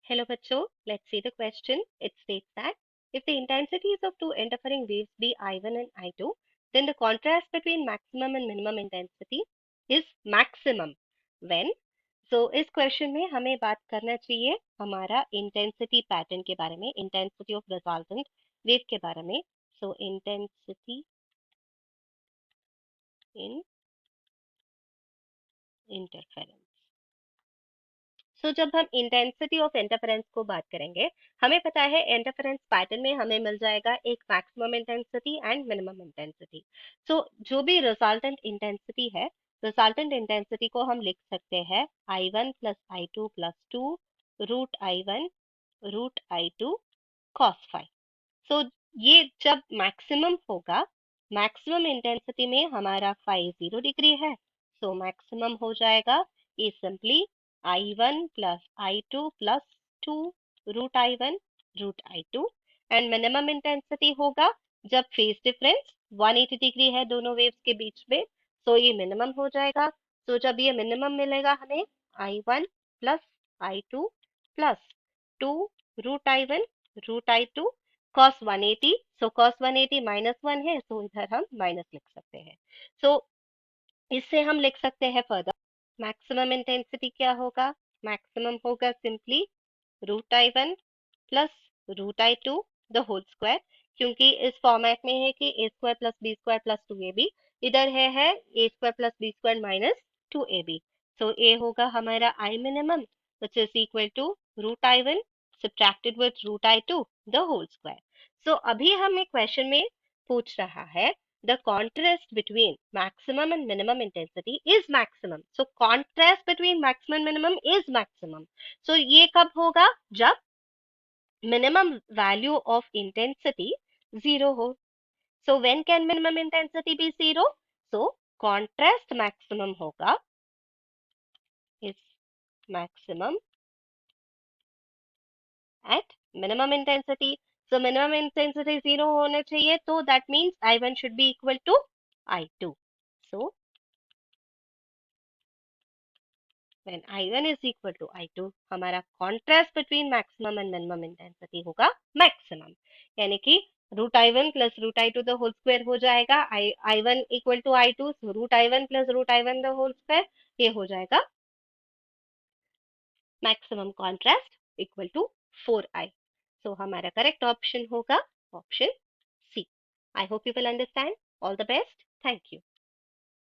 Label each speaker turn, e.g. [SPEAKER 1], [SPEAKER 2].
[SPEAKER 1] Hello बच्चों, let's see the question. It states that if the intensities of two interfering waves be I1 and I2, then the contrast between maximum and minimum intensity is maximum when. So इस question में हमें बात करना चाहिए हमारा intensity pattern के बारे में, इंटेंसिटी ऑफ रिजल्टेंट वेव के बारे में. सो इंटेंसिटी इन इंटरफेरेंस. सो जब हम इंटेंसिटी ऑफ इंटरफेरेंस को बात करेंगे, हमें पता है इंटरफेरेंस पैटर्न में हमें मिल जाएगा एक maximum intensity and minimum intensity. So जो भी रिजल्टेंट इंटेंसिटी है, रिजल्टेंट इंटेंसिटी को हम लिख सकते हैं I1 plus I2 plus 2 root I1 root I2 cos phi. So ये जब मैक्सिमम होगा, मैक्सिमम इंटेंसिटी में हमारा फाई 0 डिग्री है, सो मैक्सिमम हो जाएगा ये simply I1 plus I2 plus 2 root I1 root I2. And minimum intensity होगा जब फेज डिफरेंस 180 डिग्री है दोनों वेव्स के बीच में, सो ये मिनिमम हो जाएगा. सो जब ये मिनिमम मिलेगा हमें I1 plus I2 plus 2 root I1 root I2 cos 180. So cos 180 -1 है, सो इधर हम माइनस लिख सकते हैं. सो इससे हम लिख सकते हैं फर्दर मैक्सिमम इंटेंसिटी क्या होगा. मैक्सिमम होगा simply root I1 plus root I2 the whole square. क्योंकि इस फॉर्मेट में है कि a square plus b square plus 2ab, इधर है a square plus b square minus 2ab. So a होगा हमारा I minimum which is equal to root I1 subtracted with root I2 the whole square. So अभी हमें question में पूछ रहा है the contrast between maximum and minimum intensity is maximum. So contrast between maximum and minimum is maximum. So ये कब होगा, जब minimum value of intensity 0 हो. So when can minimum intensity be 0? So contrast maximum होगा is maximum at minimum intensity. So minimum intensity 0 होना चाहिए, तो that means I1 should be equal to I2. So when I1 is equal to I2, हमारा contrast between maximum and minimum intensity होगा maximum. यानी कि root I1 plus root I2 the whole square हो जाएगा I1 equal to I2, so root I1 plus root I1 the whole square, ये हो जाएगा maximum contrast equal to 4I. So हमारा correct option होगा option C. I hope you will understand. All the best. Thank you.